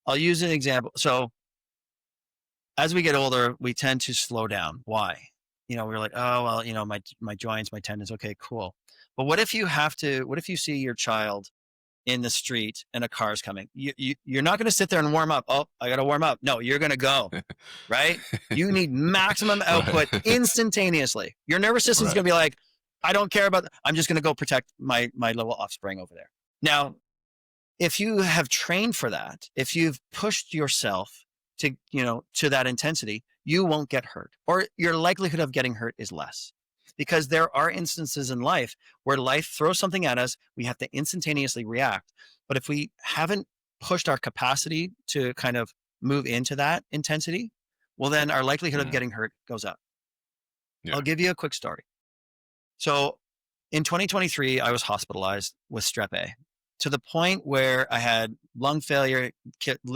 I'll use an example. So as we get older, we tend to slow down. Why? We're like, oh, well, my joints, my tendons. Okay, cool. But what if you see your child in the street and a car's coming? You're not going to sit there and warm up. Oh, I got to warm up. No, you're going to go, right? You need maximum output Right. instantaneously. Your nervous system's Right. going to be like, I don't care about, I'm just going to go protect my little offspring over there. Now, if you have trained for that, if you've pushed yourself to that intensity, you won't get hurt, or your likelihood of getting hurt is less. Because there are instances in life where life throws something at us, we have to instantaneously react. But if we haven't pushed our capacity to kind of move into that intensity, well, then our likelihood of getting hurt goes up. Yeah. I'll give you a quick story. So in 2023, I was hospitalized with strep A to the point where I had lung failure,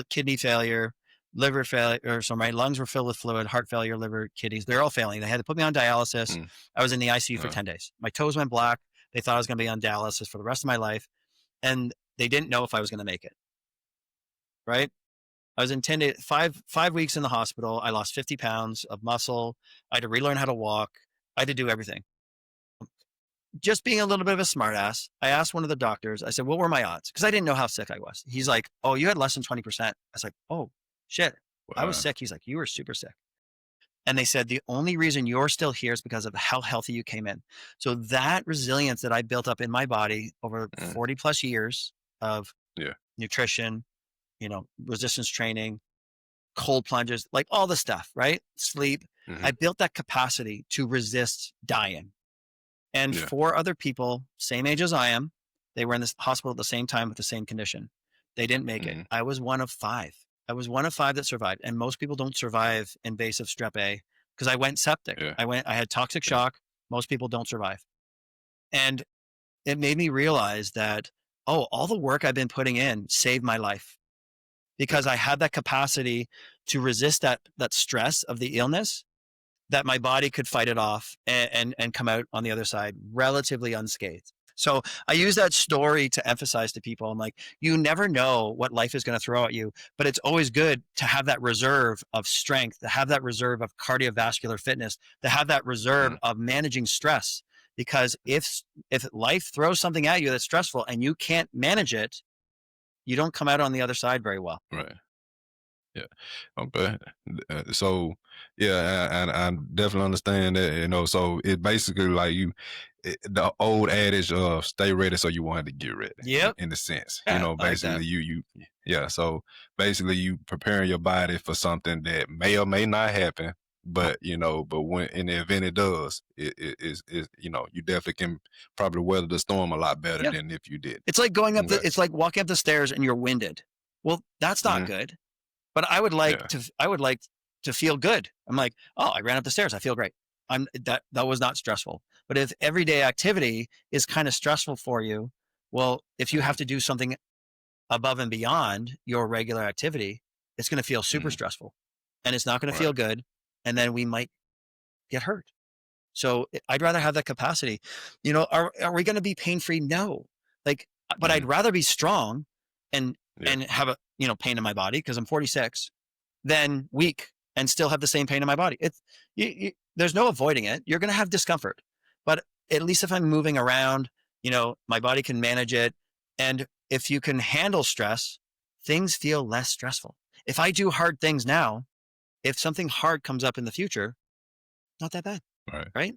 kidney failure, liver failure. So my lungs were filled with fluid, heart failure, liver, kidneys. They're all failing. They had to put me on dialysis. I was in the ICU for 10 days. My toes went black. They thought I was going to be on dialysis for the rest of my life. And they didn't know if I was going to make it. Right? I was in 10 days, 5 weeks in the hospital. I lost 50 pounds of muscle. I had to relearn how to walk. I had to do everything. Just being a little bit of a smart ass, I asked one of the doctors, I said, what were my odds? Because I didn't know how sick I was. He's like, oh, you had less than 20%. I was like, oh, shit. Wow. I was sick. He's like, you were super sick. And they said, the only reason you're still here is because of how healthy you came in. So that resilience that I built up in my body over 40 plus years of nutrition, resistance training, cold plunges, like all the stuff, right? Sleep. I built that capacity to resist dying. And 4 other people, same age as I am, they were in this hospital at the same time with the same condition. They didn't make it. I was one of 5. I was one of 5 that survived. And most people don't survive invasive strep A because I went septic. I had toxic shock. Most people don't survive. And it made me realize that, all the work I've been putting in saved my life because I had that capacity to resist that stress of the illness, that my body could fight it off and come out on the other side relatively unscathed. So I use that story to emphasize to people, I'm like, you never know what life is going to throw at you, but it's always good to have that reserve of strength, to have that reserve of cardiovascular fitness, to have that reserve of managing stress. Because if life throws something at you that's stressful and you can't manage it, you don't come out on the other side very well. Right. Yeah. Okay. So yeah, I definitely understand that. So it basically like the old adage of "stay ready so you won't have to get ready." Yep. In a sense, like basically you. So basically you preparing your body for something that may or may not happen, but but when in the event it does, it is you definitely can probably weather the storm a lot better than if you did. It's like going up it's like walking up the stairs and you're winded. Well, that's not good. But I would like to feel good. I'm like, I ran up the stairs. I feel great. That was not stressful. But if everyday activity is kind of stressful for you, well, if you have to do something above and beyond your regular activity, it's going to feel super stressful and it's not going to feel good. And then we might get hurt. So I'd rather have that capacity. Are we going to be pain-free? No. But I'd rather be strong and have a pain in my body because I'm 46 than weak and still have the same pain in my body. There's no avoiding it. You're going to have discomfort, but at least if I'm moving around, my body can manage it. And if you can handle stress, things feel less stressful. If I do hard things now, if something hard comes up in the future, not that bad. Right.